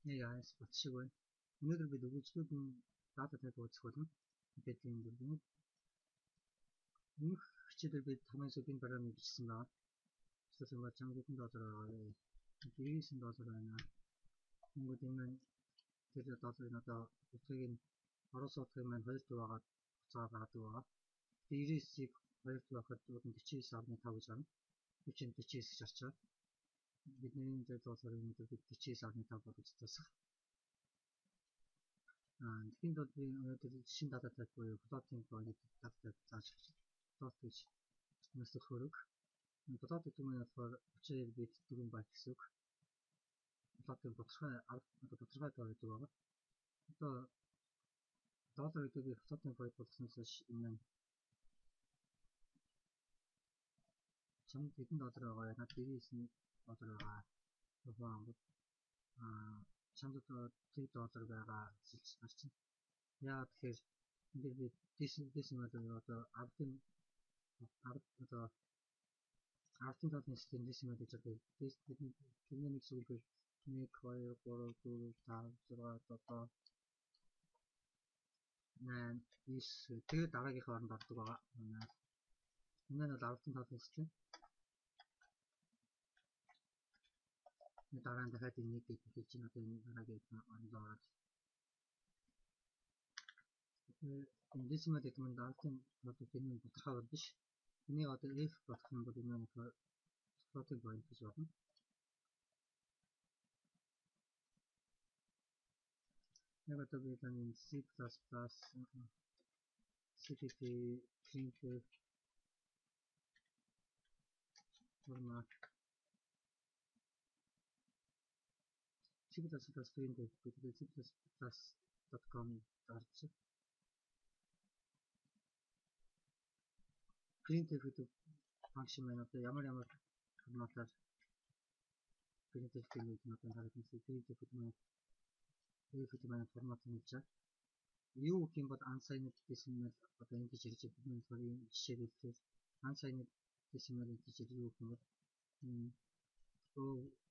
яас батшгүй. Өнөөдөр бид өгүүлбэрийн дата тайп үзэх болно. Тэгээд энэ өмнөх хичээлээр бид хамгийн сүүлийн параметр бичсэн байна. Тэсээс юм чам хэдэн доллар байгаа. $99 байна. Тэнгүүд энэ маань тэр долларын одоо утгыг нь орос утгыг маань 2 төвөөгөө буцаад гаргадаг байгаа. 99-ийг 2 төвөөхөд 49.5 гэж гарна. Би чинь 49 гэж арчаа. Бидний долларын өнөөдөр 49.5 болгож тасах. Тэгэхэд бол би өнөөдөр шинэ дата тайп буюу floating point дата тайп зааж float гэж нөхөх хөрөг. Float гэдэг нь болохоор 32 бит 4 байт гэсэн үг. Floating тодорхой тодорхой тоо гэдэг байгаа. Одоо доллар гэдэг би floating point болгосноос энэ чамд хэдэн доллар байгаа. Над $99 байгаа. Чамд одоо $3 байгаа гэж харчихна. Яагаад тэгэхээр энэ би decimal одоо ардын талын систем decimal гэж одоо бидний нэг зүйлээр 1 2 3 4 5 6 7 8 9 тэгээд дараагийнхаа оронд ордог байгаа. Энэ нь бол ардын талын систем. Дараа нь дахиад энэ нэг гэж хэлж байна. Одоо энэ дараагийн оронд ороод энэ decimal гэдэг нь ардын талын энэ тодорхой бол биш. Энийг одоо F болох юм бол энэ нь floating point гэж байна. Яг одоо би энэ C++ CPP printf format C++ printf гэдэг C++.com гарч printf гэдэг function маань одоо ямар форматаар printf гэдэг нь одоо харагдсан printf гэдэг маань формат нь гэж. Юу гэх юм бол unsigned decimal одоо энэ гэж ярьж байгаа юм болохоор энэ жишээлбэл unsigned decimal гэж юу гэх юм бол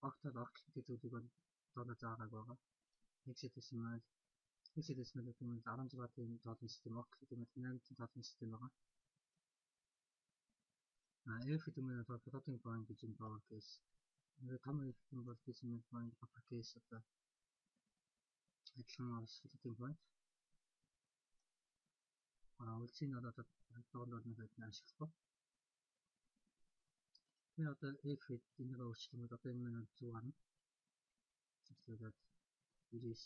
octal гэдэг зүйлийг бол доолоо заагааг байгаа. Hexadecimal гэдэг нь 16-ийн тоолын систем, octal гэдэг нь 8-ийн тоолын систем байгаа. F гэдэг нь floating point гэж юм lowercase. Том F гэдэг нь бол decimal point uppercase одоо адилхан floating point. Үлцийн одоо доолоор нэг ашиглах. Тэгээ одоо F энийг өөрчлөмөд одоо энэ маань 100 гарна. Тэгээд 99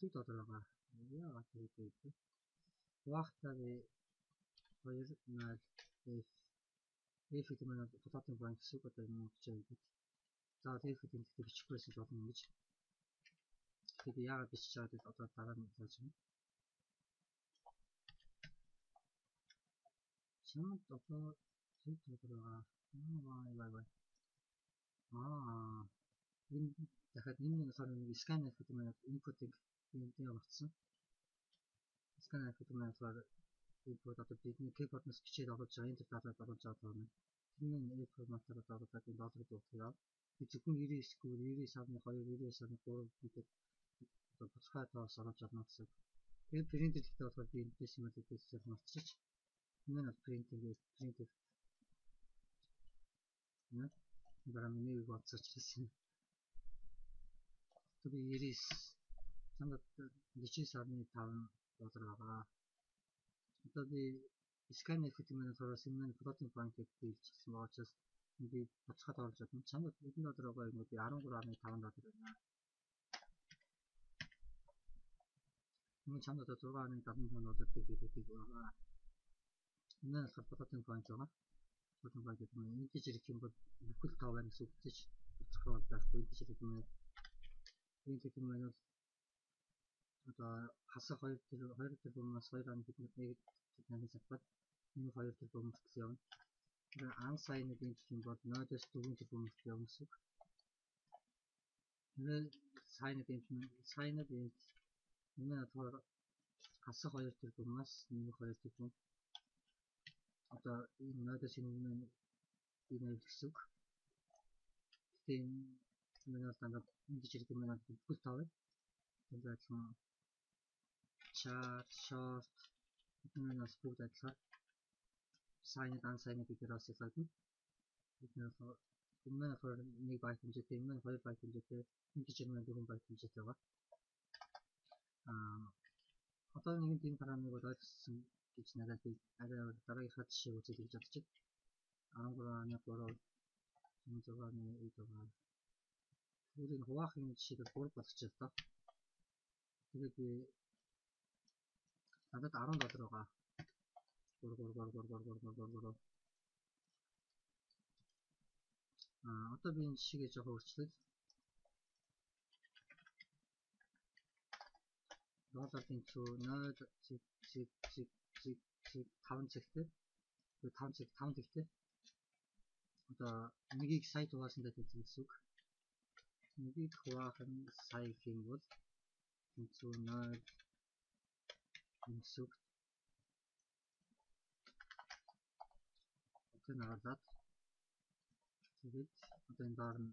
$100 байгаа. Яагаад гэдэг вэ? Вахтаа би 2 0 F гэдэг нь floating point гэсэн үг одоо энэ бичээд байна. За F гэдэг нь бичихгүйсэн ч болно гэж. Тэгээд яагаад бичиж байгаа гэдэг одоо дараа нь зааж байна. Чамд одоо $100 байгаа. Энэ дахиад энэ нэг scanner гэдэг нь input-ийг энд явуулсан. Scanner гэдэг нь болохоор input одоо бидний keyboard-наас бичээд оруулж байгаа энэ датад оруулж байгаа юм. Энэ нь форматаар оруулаад энэ доллар дуусгая. Би зөвхөн 99.2 99.3 гэдэг одоо тодорхой тоос оруулж авна гэсэн. Тэгээд print гэдэг болохоор би decimal гэдэг марчиж энэ нь printing дараа миний бодсоч гэсэн. Би 99 чамд $99.5 байгаа. Одоо би scanner гэдэг нь болохоор энэ floating point гэж хэлчихсэн байгаа учраас би бодцоход оруулж чадна. Чамд $100 байгаа юм уу? Би $13.5 байна. Энэ чамд одоо $6.75 гэдэг байгаа. Энэ нь floating point байгаа. Floating point гэдэг нь integer гэх юм бол бүхэл тоо байна гэсэн үг гэж бодцоход байхгүй. Integer гэдэг нь одоо хасах 2 тэрбумаас 2.1 тэдний савтад энэ 2 тэрбум гэсэн явна. Тэгээ unsigned гэх юм бол 0-оос 4 тэрбум явна гэсэн үг. Тэгээ signed энэ болохоор хасах 2 тэрбумаас нэмэх 2 тэрбум. Одоо энэ 0-оос энэ гэсэн үг. тийм миний дандаа ингэж ирдэг миний бүл тавь. Тэгээд адилхан chart, short бидний бас бүгд адилхан signed unsigned гэдгээр бас ялгаагүй. Бидний болохоор 1 байт хэмжээтэй, энэ 2 байт хэмжээтэй, энэ жишээ нь 4 байт хэмжээтэй байгаа. Одоо нэгэн тийм параметрыг бол ойлгосон гэж надад би арай дараагийнхаа жишээг үзэл гэж бодчих. 13.3 6.9 байгаа. Үүнийг хуваахын жишээд 3 болгочих доо. Тэгээд би надад $10 байгаа. 3. Одоо би энэ жишээгээ жоохон өөрчлөөд $-ийн цүү 0.5 цэгтэй. 5 цэгтэй. Одоо нэгийг сая хуваасандаа хэлсэн гэсэн үг. Нэгийг хуваах нь сая гэх юм бол цүү 0 гэсэн. Одоо нагалаад тэгээд одоо энэ доор нь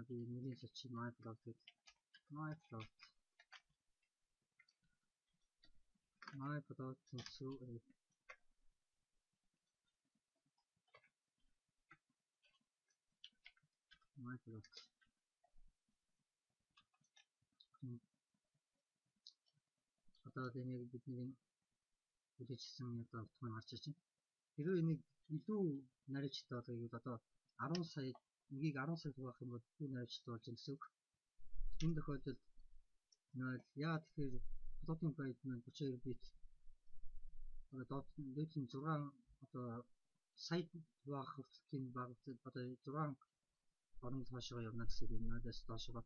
би нэгийн сочи my plot цүү my plot одоо энийг бидний үдчилсэн одоо автомат гарч ирж байна. Хэрвээ энийг илүү наривчтай болгоё одоо 10 сая нэгийг 10 сая хуваах юм бол илүү наривчтай болж байгаа гэсэн үг. Энэ тохиолдолд яа тэгэхээр плотын байт маань 32 бит одоо дээдийн 6 одоо сая хуваах хүртэл баг одоо 6 орон цаашаа явна гэсэн үг. Надаас доошоо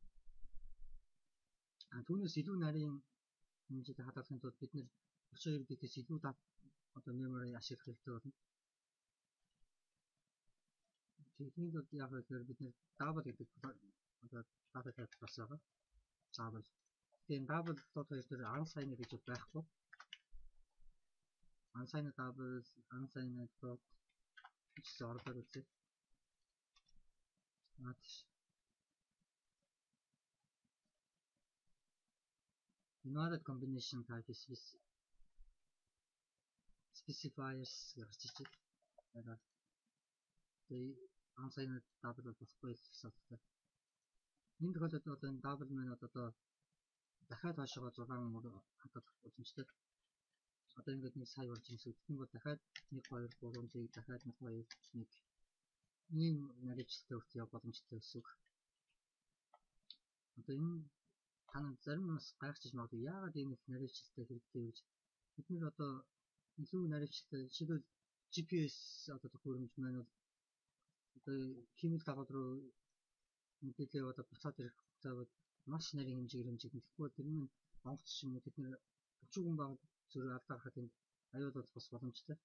түүнээс илүү нарийн хэмжээтэй хадгалахын тулд бид нэр 32 битээс илүү одоо memory ашиглах хэрэгтэй болно. Техникийн тулд яг тэгэхээр бид нэр double гэдэг одоо data type бас байгаа. Double. Тэгээд double plot хоёр дээр unsigned гэж байхгүй. Unsigned double, unsigned plot гэж орлоор үзье. Another combination type is specifiers гарч ирж байна. Тэгээд unsigned double болохгүй гэсэн. Энэ тохиолдолд одоо энэ double маань одоо дахиад хойшоо 6 хадгалах боломжтой. Одоо ингээд нэг сая болж ирсэн. Тийм бол дахиад 1 2 3 зэг дахиад 1 2 1 ийм наривчлалтай үрт явах боломжтой гэсэн үг. Одоо энэ танад зарим нь бас гайхчих магадгүй. Яагаад ийм их наривчлалтай хэрэгтэй гэж бид нэр одоо илүү наривчлалтай жишээлбэл GPS одоо төхөөрөмж маань бол одоо хэмэл дагавар руу мэдээлэл одоо буцаад ирэх хугацаа маш нарийн хэмжээгээр хэмжигдэн. Тэгэхгүй тэр нь онгоц юм уу тэд нэр өчүүгэн баг зөрөө алдаа гарахад энэ аюулууд бас боломжтой.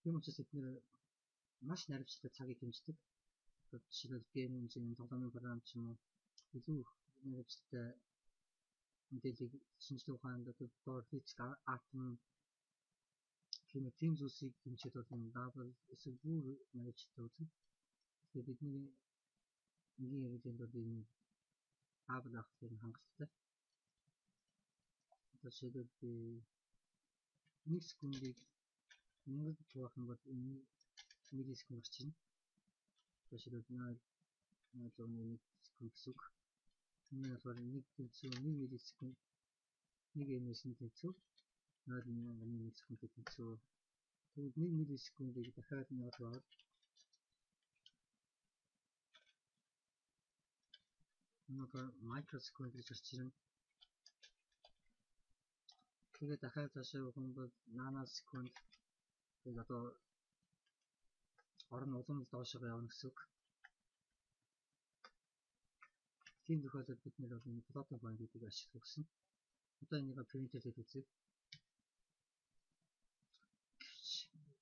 Тийм учраас эдгээр маш наривчлалтай цагийг хэмждэг. Жишээлбэл гейм хэмжээний тоглоомын програм ч юм уу илүү наривчлалтай мэдээллийг шинжилгээ ухаанд доор физик атом тийм зүйлсийг хэмжиж бол энэ double эсвэл бүр наривчлалтай үзэн. Тэгэхээр бидний энгийн хэрэглээнд бол энэ double авах хэрэг хангалттай. Одоо жишээлбэл би нэг секундыг 1000 хуваах юм бол энэ миллисекунд гарч ирнэ. Жишээлбэл 0.1 секунд гэсэн үг. Энэ болохоор 1 миллисекунд 1 ms-ийн тэнцүү 0.1 секундын тэнцүү. Тэгвэл 1 миллисекундыг дахиад нэг болоод өнөөдөр microsecond гэж гарч ирнэ. Тэгээд дахиад цаашаа явах юм бол наноsekund тэгээд одоо орон улам доошоо явна гэсэн үг. Тийм тохиолдолд бид нэр энэ floating point гэдгийг ашиглах гэсэн. Одоо энийг printer-ээр үзье.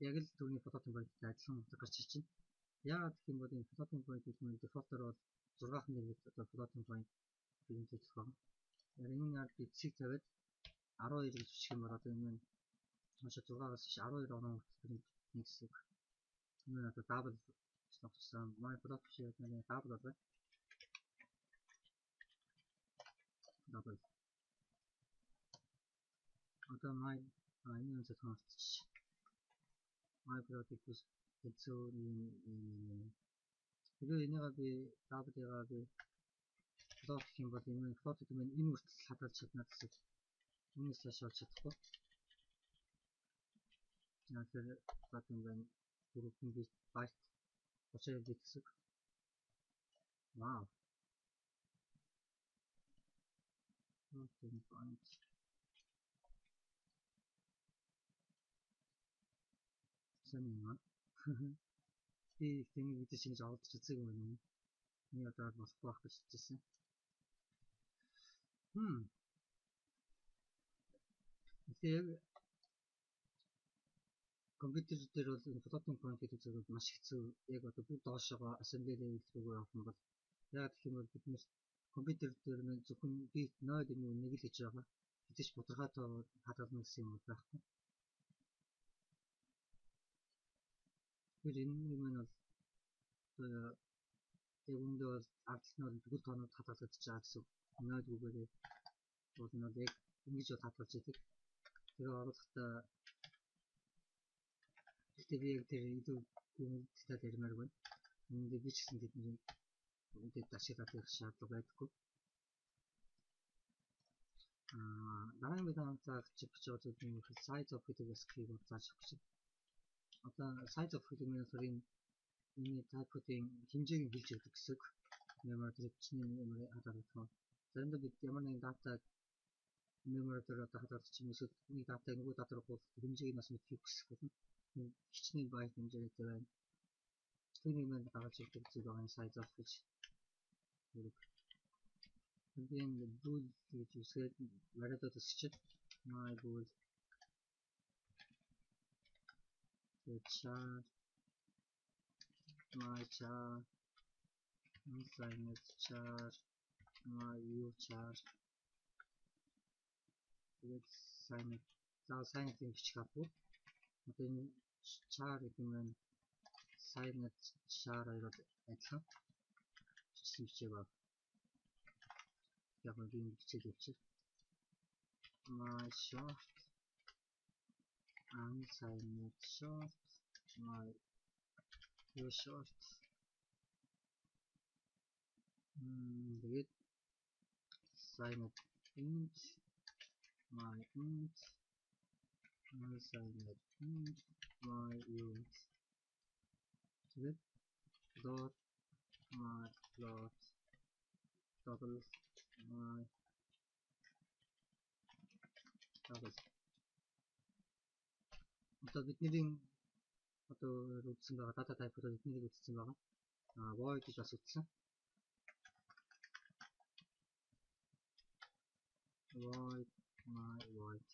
Яг л түрүүний floating point-тай адилхан утга гарч ирж байна. Яагаад гэх юм бол энэ floating point-ийг нь default-оор бол 6хан нэрээр одоо floating point printer гэх байна. Яг энэ яг эцсийг тавиад 12 гэж бичих юм бол одоо энэ хашаа 6-аас биш 12 оноо хүртэл print гэсэн үг. Энэ одоо double авчсан. My production гэдэг нь double байна. Double. Одоо my энэ үнэтэй тооцчих. My product is хэцүү юм. Тэгээд энийгээ би double-ыгаа би логик юм бол энэ фото юм энэ хүртэл хадгалж чадна гэсэн. Энэс цааш олж чадахгүй. Тэгэхээр фото юм байна. Бүрэн бит байт 30 бит гэсэн. Вау. Floating point. Санаа. Би тэнийг видео шинж аваад үзсэн юм байна. Миний одоо болохгүй байх гэж хэлсэн. Тэгээд компьютер дээр бол энэ floating point гэдэг зүйл маш хэцүү. Яг одоо бүр доошоо assembly level рүү явах юм бол яг гэх юм бол бид нэр компьютер дээр нэг зөвхөн бит 0.1 л хийж байгаа. Хэдэж тодорхой хадгална гэсэн юм байхгүй. Тэгэхээр энэ юм нь бол яг үндэ бол ардлын бол бүгд тоонууд хадгалагдаж байгаа гэсэн. 0.1-гээр бол нэг яг ингэж бол хадгалж идэг. Тэгээ оруулахдаа гэхдээ би яг тэр илүү деталь ярмаар байна. Энд би ч гэсэн тэдний үүдэд ашиглаад байх шаардлага байдаггүй. Дараагийн видеонд зааж өгч байгаа зүйл нь size of гэдэг хэсгийг зааж өгч байна. Одоо size of гэдэг нь энэ type-ийн хэмжээг нь хэлж өгдөг гэсэн. Memory дээр memory хадгалах. Заримдаа бид ямар нэгэн датаг memory дээр хадгалах юм эсвэл нэг датаг нөгөө дата руу хэмжээг нь бас мэдхийг хүсэх болно. Хичнээн байт хэмжээтэй байна. Тэр юм гаргаж ирдэг зүйл байгаа size of гэж. Then the bool гэж үсгээд вариатад өсчихэд my bool the char my char assignment char my u char тэгээд sign юм бичих авах. Одоо энэ char гэдэг нь sign char хоёроо адилхан бичсэн бичээ баг. Яг нэг бичээд явчих. My short unsigned short my your short тэгээд signed int my int unsigned int my int тэгээд dot my dot double my double. Одоо бидний одоо үзсэн байгаа data type-ууд эднийг үзсэн байгаа. Void гэж бас үзсэн. Void my void.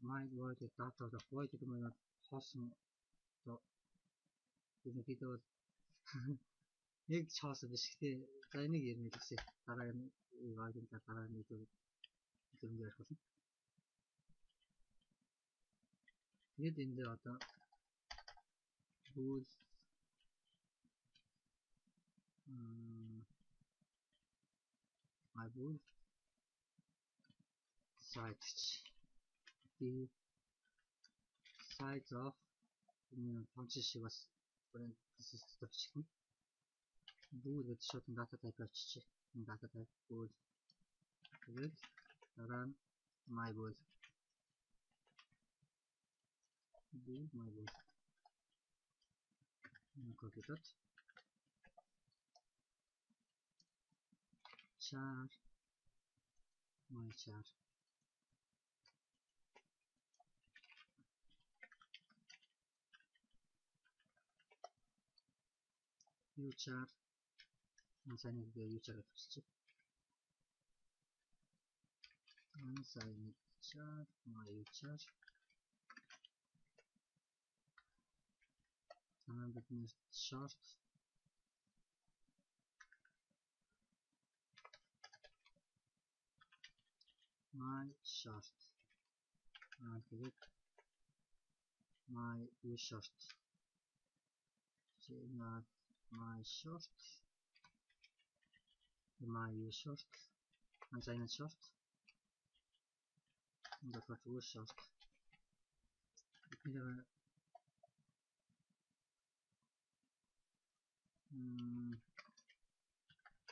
My void data одоо void гэдэг нь хоосон одоо энэ видео яг чаас биш гэхдээ за энийг ярина гэсэн. Дараагийн вайгийн дараагийн видео ярих болно. Тэгээд энэ дээр одоо bool my bool the size of function шиг бас parenthesis тавьчихна. Bool гэдэг шууд data type авчиж энэ data type bool тэгээд дараа нь my bool my bool copy dot char my char u char unsigned u char авчиж unsigned char my u char and the short my short and my u short not my short, my short, unsigned short, the first short.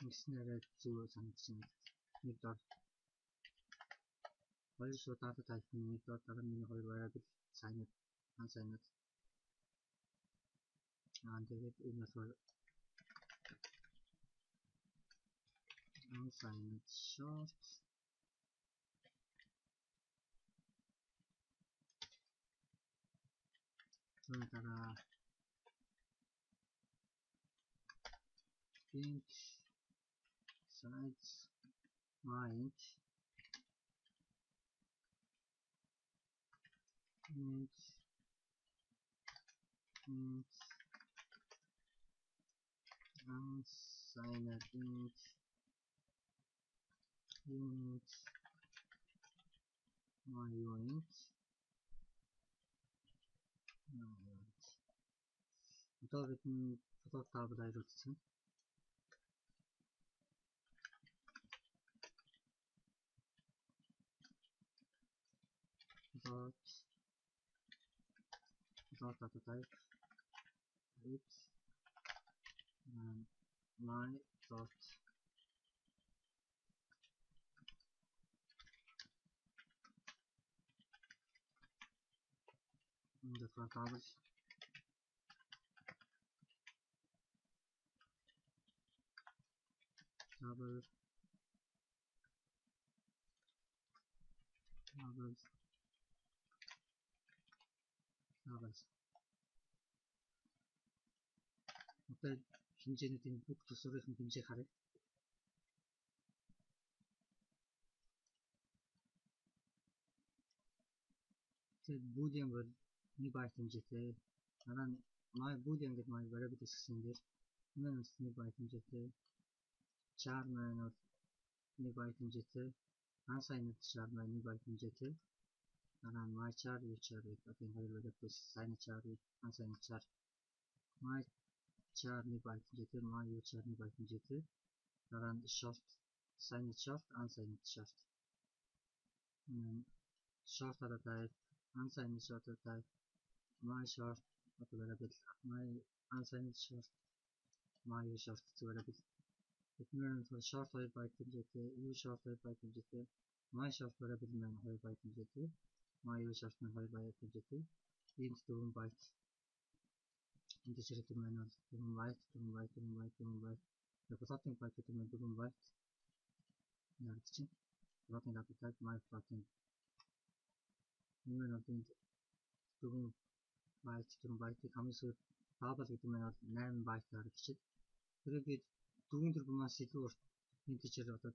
Missionary to something. Nikdor. While so data type Nikdor taramini variable sign it, unsigned it, and it in for unsigned short. Tara int size mind int unsigned int my unit одоо бидний фото таабд айлуулсан. Dot data type it my dot the front tables tables одоо хэмжээний энэ бүх төсвөрийн хэмжээг харъя. Тэгээд boolean бол 1 byte хэмжээтэй. Дараа нь my boolean гэдэг my variable гэсэн дээр энэ 1 byte хэмжээтэй. char man бол 1 byte хэмжээтэй. Unsigned char man 1 byte хэмжээтэй. Дараа нь my char u char гэдэг энэ хоёр variable sign char unsigned char my char 1 byte хэмжээтэй, my u char 1 byte хэмжээтэй. Дараа нь short signed short unsigned short. Short data type unsigned short data type my short variable my unsigned short my u short variable. Эдгээр нь short 2 byte хэмжээтэй, u short 2 byte хэмжээтэй, my short variable маань 2 byte хэмжээтэй, my u short маань 2 byte хэмжээтэй. Int 4 byte. Энд зэрэг маань бол 4 byte. Floating byte гэдэг нь 4 byte. Яг чинь floating data type my floating. Энэ нь одоо 4 byte хамгийн сүүл double гэдэг нь 8 byte гаргачих. Тэгэхээр бид 4 тэрбумаас илүү урт integer одоо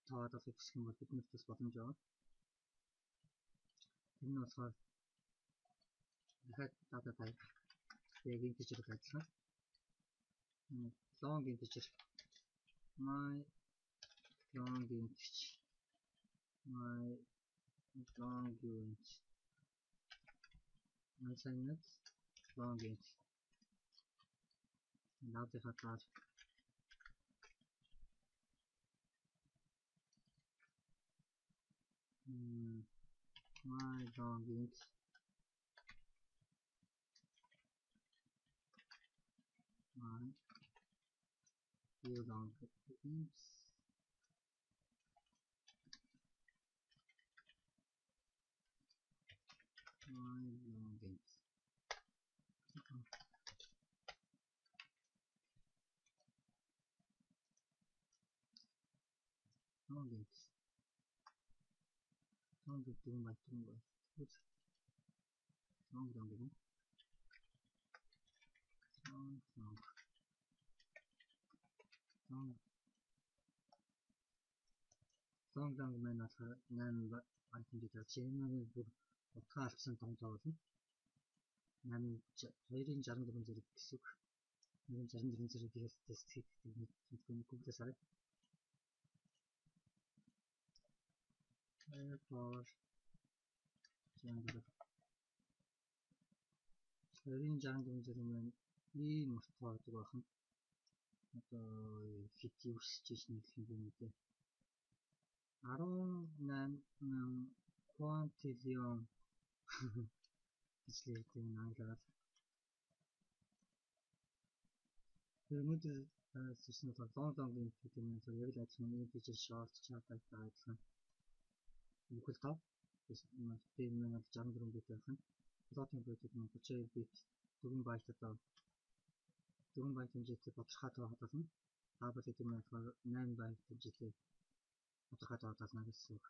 тоод авах гэсэн бол бидний төс боломж байгаа. Энэ нь болохоор дахиад data type яг integer ажиллана. Long integer my long integer my long int unsigned long int now the hot my long int my long int my long int long int long int 4 byte good long long маань болохоор 8 byte хэмжээтэй жинэмийн бүр утгаалцсан том тоо болно. 264 зэрэг гэсэн үг. 264 зэрэг DS тест хийх Google-ээс харъя. Power General 264 зэрэг маань ийм мөрт тоодог байх нь одоо фит юусч ичнэ гэх юм бэ. 18,000 quintillion гэж хэлдэг нь англиар. Тэр өнөөдөр систем бол лонгийн гэдэг нь яг л адилхан integer short chart-тай адилхан. Equal to тийм нь 64 бит байх нь. Floating bit гэдэг нь 32 бит 4 байт одоо 4 байт хэмжээтэй тодорхой тоо хадгална. Double гэдэг нь болохоор 8 байт хэмжээтэй тодорхой тоо хадгална гэсэн үг.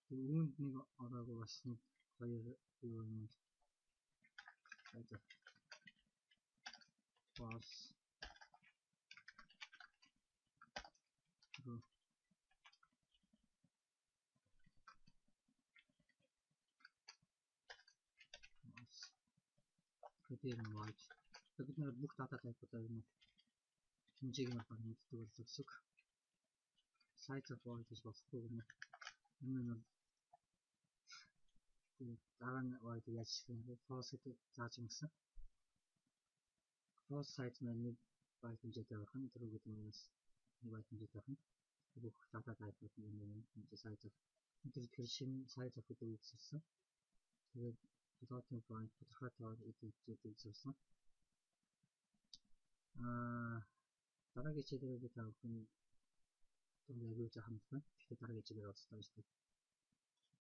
Тэр үүнд нэг ороогүй бас нэг хоёр юу юм. Was гэдэг нь wide. Бид нэр бүх дата тайпуудаа юм хэмжээг нь баг мэддэг болж өсөг. Size of wide гэж болохгүй юм. Энэ нь дараа нь wide яаж хийх вэ? False гэдэг зааж юмсан. False size маань 1 байт хэмжээтэй байх нь true гэдэг нь 1 байт хэмжээтэй байх нь бүх дата тайпууд нь хэмжээ size of. Тэгэхээр шинэ size of гэдэг үг хэлсэн. Тэгээд floating point тодорхой тоо эдгээр зүйлсэн. Дараагийн хичээлээр би та бүхэн яг юу заах юм бэ? Тэгэхээр дараагийн хичээлээр уулзлаа шүү дээ.